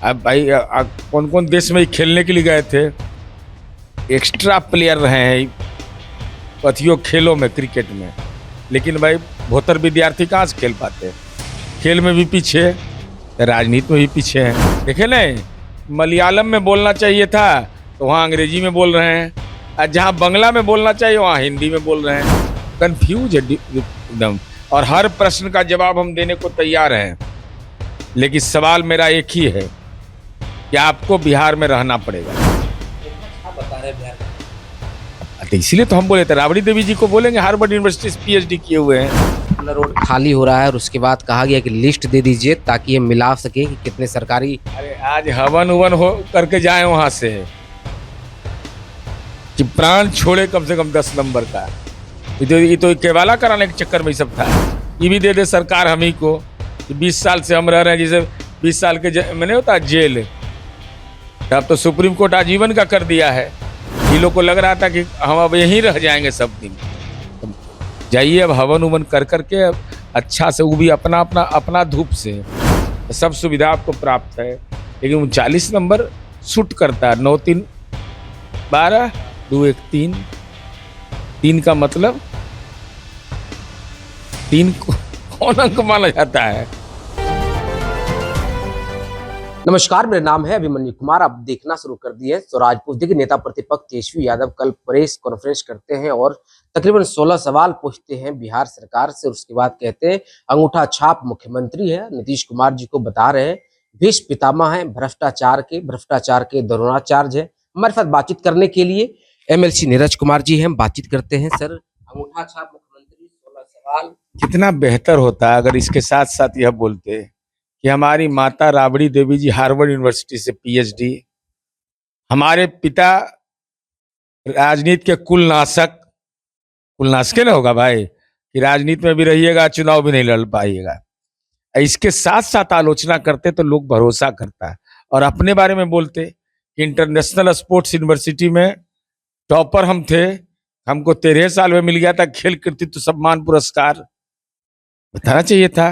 अब भाई कौन कौन देश में खेलने के लिए गए थे, एक्स्ट्रा प्लेयर रहे हैं कथियों खेलों में, क्रिकेट में। लेकिन भाई भोतर विद्यार्थी कहाँ से खेल पाते हैं, खेल में भी पीछे, राजनीति में भी पीछे हैं। देखे नहीं, मलयालम में बोलना चाहिए था तो वहाँ अंग्रेजी में बोल रहे हैं, और जहाँ बंगला में बोलना चाहिए वहाँ हिंदी में बोल रहे हैं। कंफ्यूज है एकदम। और हर प्रश्न का जवाब हम देने को तैयार हैं, लेकिन सवाल मेरा एक ही है कि आपको बिहार में रहना पड़ेगा। बता रहे बिहार तो इसीलिए तो हम बोले थे राबड़ी देवी जी को बोलेंगे, हार्वर्ड यूनिवर्सिटी से पीएचडी किए हुए हैं। का रोड खाली हो रहा है और उसके बाद कहा गया कि लिस्ट दे दीजिए ताकि ये मिला सके कि कितने सरकारी। अरे आज हवन उवन हो करके जाए वहां से कि प्राण छोड़े कम से कम 10 नंबर का। ये तो केवाला कराने के चक्कर में ही सब था। ये भी दे दे सरकार हम ही को कि 20 साल से हम रह रहे हैं, जैसे 20 साल के मैंने होता जेल, अब तो सुप्रीम कोर्ट आजीवन का कर दिया है। ये लोग को लग रहा था कि हम अब यहीं रह जाएंगे सब दिन। जाइए अब हवन उवन कर करके अच्छा से, वो भी अपना अपना अपना धूप से सब सुविधा आपको प्राप्त है। लेकिन 39 नंबर शूट करता है, 9 3 12 2 1 3 3 का मतलब 3 को कौन अंक माना जाता है। नमस्कार, मेरा नाम है अभिमन्यु कुमार। आप देखना शुरू कर दिए स्वराजपुर। देखिए, नेता प्रतिपक्ष तेजस्वी यादव कल प्रेस कॉन्फ्रेंस करते हैं और तकरीबन 16 सवाल पूछते हैं बिहार सरकार से। उसके बाद कहते हैं अंगूठा छाप मुख्यमंत्री है, नीतीश कुमार जी को बता रहे हैं भीष्म पितामह है भ्रष्टाचार के द्रोणाचार्य है। हमारे साथ बातचीत करने के लिए एमएलसी नीरज कुमार जी हैं, हम बातचीत करते हैं। सर, अंगूठा छाप मुख्यमंत्री, 16 सवाल। कितना बेहतर होता अगर इसके साथ साथ यह बोलते कि हमारी माता राबड़ी देवी जी हार्वर्ड यूनिवर्सिटी से पीएचडी, हमारे पिता राजनीति के कुलनाशक ना होगा भाई कि राजनीति में भी रहिएगा, चुनाव भी नहीं लड़ पाइएगा। इसके साथ साथ आलोचना करते तो लोग भरोसा करता है। और अपने बारे में बोलते कि इंटरनेशनल स्पोर्ट्स यूनिवर्सिटी में टॉपर हम थे, हमको 13 साल में मिल गया था खेल कृतित्व सम्मान पुरस्कार। बताना चाहिए था।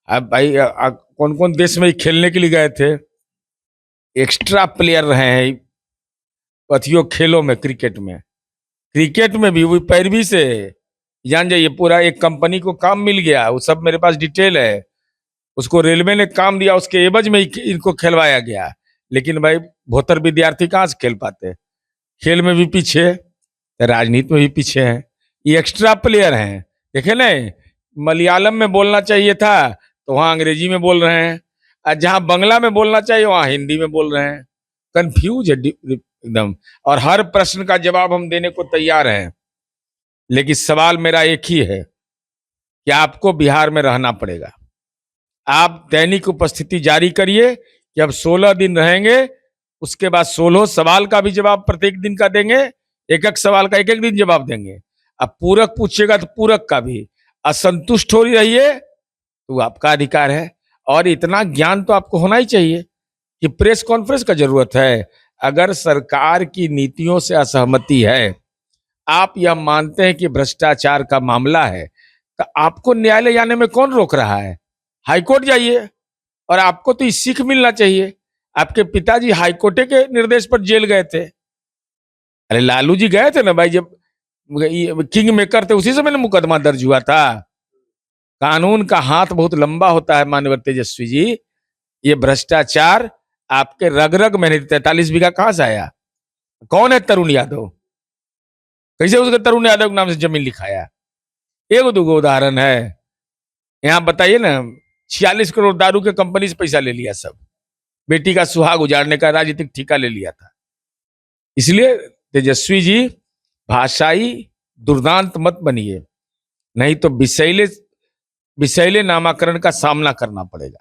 अब भाई कौन कौन देश में खेलने के लिए गए थे, एक्स्ट्रा प्लेयर रहे हैं कथियों खेलों में, क्रिकेट में भी वही पैरवी से जान जाइए। पूरा एक कंपनी को काम मिल गया, वो सब मेरे पास डिटेल है। उसको रेलवे ने काम दिया, उसके एवज में इनको खेलवाया गया। लेकिन भाई भोतर विद्यार्थी कहाँ से खेल पाते हैं, खेल में भी पीछे, राजनीति में भी पीछे हैं। ये एक्स्ट्रा प्लेयर हैं। देखे नहीं, मलयालम में बोलना चाहिए था तो वहाँ अंग्रेजी में बोल रहे हैं, और जहाँ बंगला में बोलना चाहिए वहाँ हिंदी में बोल रहे हैं। कंफ्यूज है एकदम। और हर प्रश्न का जवाब हम देने को तैयार हैं, लेकिन सवाल मेरा एक ही है कि आपको बिहार में रहना पड़ेगा। आप दैनिक उपस्थिति जारी करिए कि अब 16 दिन रहेंगे, उसके बाद 16 सवाल का भी जवाब प्रत्येक दिन का देंगे, एक एक सवाल का एक एक दिन जवाब देंगे। अब पूरक पूछेगा तो पूरक का भी। असंतुष्ट हो रहिए तो आपका अधिकार है। और इतना ज्ञान तो आपको होना ही चाहिए कि प्रेस कॉन्फ्रेंस का जरूरत है। अगर सरकार की नीतियों से असहमति है, आप यह मानते हैं कि भ्रष्टाचार का मामला है, तो आपको न्यायालय जाने में कौन रोक रहा है? हाईकोर्ट जाइए। और आपको तो इस सीख मिलना चाहिए। आपके पिताजी हाईकोर्ट के निर्देश पर जेल गए थे। अरे लालू जी गए थे ना भाई, जब किंग मेकर थे उसी समय मुकदमा दर्ज हुआ था। कानून का हाथ बहुत लंबा होता है माननीय तेजस्वी जी। ये भ्रष्टाचार आपके रग रग में नहीं। 43 बीघा कहां से आया? कौन है तरुण यादव? कैसे उसके तरुण यादव के नाम से जमीन लिखाया? एक दो उदाहरण है। यहाँ बताइए ना, 46 करोड़ दारू के कंपनी से पैसा ले लिया सब, बेटी का सुहाग उजाड़ने का राजनीतिक ठेका ले लिया था। इसलिए तेजस्वी जी भाषाई दुर्दांत मत बनिए, नहीं तो विषैले नामाकरण का सामना करना पड़ेगा।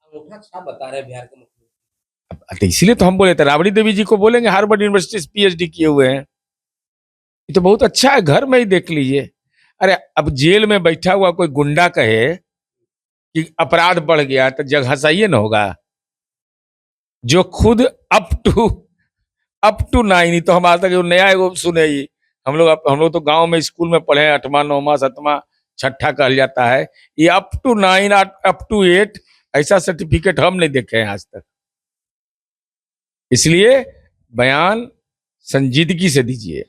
अंगूठा छाप बता रहे बिहार के मुख्यमंत्री। तो इसीलिए तो हम बोले थे राबड़ी देवी जी को बोलेंगे, हार्वर्ड यूनिवर्सिटी से पीएचडी किए हुए हैं। ये तो बहुत अच्छा है, घर में ही देख लीजिए। अरे अब जेल में बैठा हुआ कोई गुंडा कहे कि अपराध बढ़ गया तो जग हंसाइए ना होगा। जो खुद अप टू 9, तो हम आज तक नया एगो सुने ही। हम लोग तो गांव में स्कूल में पढ़े, 8वां 9वां 7वां 6ठा कहा जाता है। ये अप टू 9 अप टू 8 ऐसा सर्टिफिकेट हम नहीं देखे हैं आज तक। इसलिए बयान संजीदगी से दीजिए,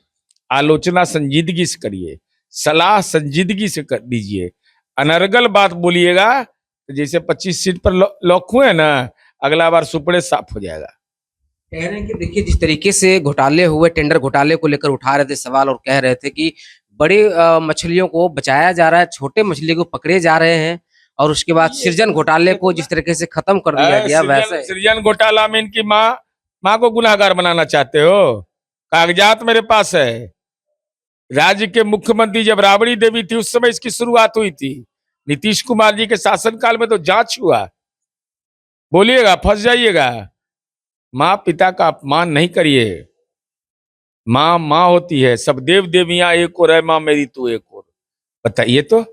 आलोचना संजीदगी से करिए, सलाह संजीदगी से दीजिए। अनर्गल बात बोलिएगा तो जैसे 25 सीट पर लॉक हुए ना, अगला बार सुपड़े साफ हो जाएगा। कह रहे हैं कि देखिए जिस तरीके से घोटाले हुए, टेंडर घोटाले को लेकर उठा रहे थे सवाल और कह रहे थे कि बड़ी मछलियों को बचाया जा रहा है, छोटे मछली को पकड़े जा रहे हैं, और उसके बाद सृजन घोटाले को जिस तरीके से खत्म कर दिया गया वैसे सृजन घोटाला में इनकी माँ को गुनाहगार बनाना चाहते हो? कागजात मेरे पास है। राज्य के मुख्यमंत्री जब राबड़ी देवी थी उस समय इसकी शुरुआत हुई थी। नीतीश कुमार जी के शासनकाल में तो जांच हुआ। बोलिएगा, फंस जाइएगा। माँ पिता का अपमान नहीं करिए। माँ माँ होती है, सब देव देवियां एक और है, माँ मेरी तू एक और। बताइए तो,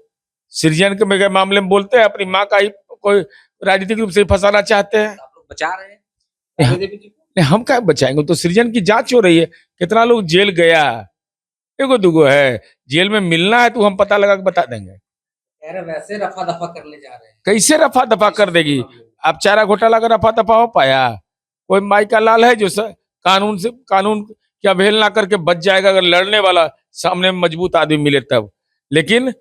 सृजन के मामले में बोलते हैं अपनी माँ का ही कोई राजनीतिक रूप से फंसाना चाहते हैं। आप लोग बचा रहे हैं। नहीं, हम क्या बचाएंगे? तो सृजन की जांच हो रही है, कितना लोग जेल गया, एगो दुगो है। जेल में मिलना है तो हम पता लगा के बता देंगे। वैसे रफा दफा करने जा रहे हैं। कैसे रफा दफा कर देगी? अब चारा घोटाला का रफा दफा हो पाया? कोई माई का लाल है जो कानून की अवहेलना करके बच जाएगा अगर लड़ने वाला सामने में मजबूत आदमी मिले तब। लेकिन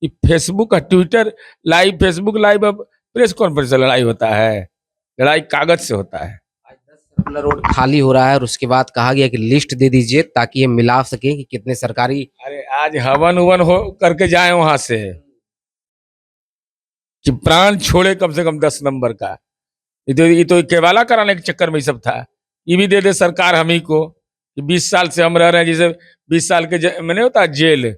Facebook Twitter live, Facebook live, अब प्रेस कॉन्फ्रेंस से लड़ाई होता है, लड़ाई कागज से होता है। आज 10 सर्कुलर रोड खाली हो रहा है और उसके बाद कहा गया कि लिस्ट दे दीजिए ताकि ये मिला सके कि कितने सरकारी। अरे आज हवन उवन हो करके जाए वहां से कि प्राण छोड़े कम से कम 10 नंबर का। ये तो केवाला कराने के चक्कर में ही सब था। ये भी दे दे सरकार हम ही को कि 20 साल से हम रह रहे हैं, जैसे 20 साल के मैंने होता जेल,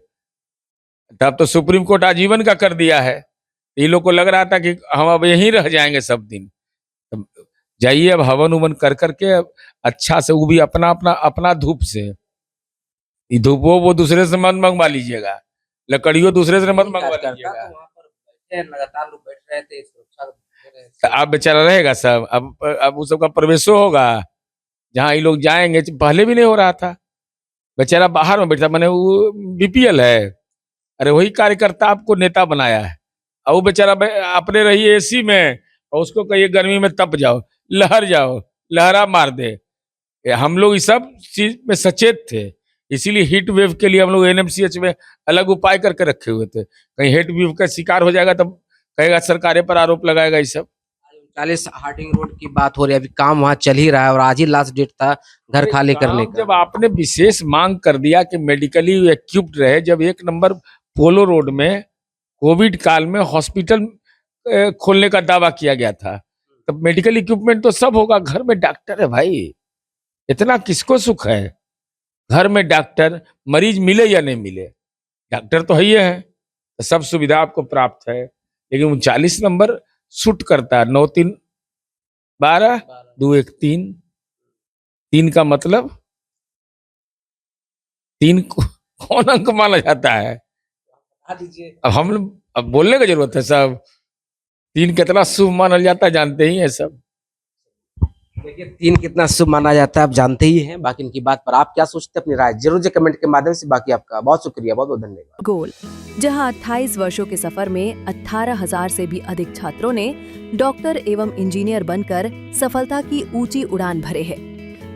तब तो सुप्रीम कोर्ट आजीवन का कर दिया है। ये लोग को लग रहा था कि हम अब यहीं रह जाएंगे सब दिन। तब जाइए अब हवन उवन कर करके अच्छा से, वो भी अपना धूप से। धूप वो दूसरे से मत मंगवा लीजिएगा, लकड़ियों दूसरे से मत मंगवा लीजिएगा। लगातार लोग बैठ रहे थे, तो अब बेचारा रहेगा सब, अब उस सबका प्रवेशो होगा जहाँ ये लोग जाएंगे। पहले भी नहीं हो रहा था, बेचारा बाहर में बैठा, मैंने वो बीपीएल है। अरे वही कार्यकर्ता आपको नेता बनाया है, और वो बेचारा अपने रहिए एसी में और उसको कहिए गर्मी में तप जाओ, लहर जाओ, लहरा मार दे। हम लोग इस सब चीज में सचेत थे, इसीलिए हीट वेव के लिए हम लोग एनएमसीएच में अलग उपाय करके रखे हुए थे। कहीं हीट वेव का शिकार हो जाएगा तब कहेगा सरकारें पर आरोप लगाएगा। ये सब 40 हार्डिंग रोड की बात हो रही है, अभी काम वहाँ चल ही रहा है और आज ही लास्ट डेट था घर खाली करने का। जब आपने विशेष मांग कर दिया कि मेडिकली इक्विप्ड रहे, जब 1 नंबर पोलो रोड में कोविड काल में हॉस्पिटल खोलने का दावा किया गया था, तब मेडिकल इक्विपमेंट तो सब होगा। घर में डॉक्टर है भाई, इतना किसको सुख है? घर में डॉक्टर, मरीज मिले या नहीं मिले, डॉक्टर तो ही है, तो सब सुविधा आपको प्राप्त है। लेकिन 39 नंबर शूट करता है, 9 3 12 2 1 3 3 का मतलब 3 को कौन अंक माना जाता है? अब बोलने की जरूरत है सब। 3 कितना शुभ माना जाता है जानते ही है सब। देखिए 3 कितना शुभ माना जाता है आप जानते ही हैं। बाकी इनकी बात पर आप क्या सोचते हैं, अपनी राय जरूर से कमेंट के माध्यम से। बाकी आपका बहुत शुक्रिया, बहुत बहुत धन्यवाद। गोल, जहां 28 वर्षों के सफर में 18,000 से भी अधिक छात्रों ने डॉक्टर एवं इंजीनियर बनकर सफलता की ऊंची उड़ान भरे है,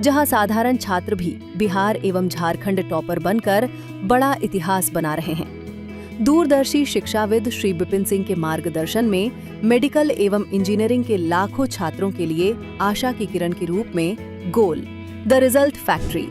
जहां साधारण छात्र भी बिहार एवं झारखंड टॉपर बनकर बड़ा इतिहास बना रहे हैं। दूरदर्शी शिक्षाविद श्री विपिन सिंह के मार्गदर्शन में मेडिकल एवं इंजीनियरिंग के लाखों छात्रों के लिए आशा की किरण के रूप में गोल, द रिजल्ट फैक्ट्री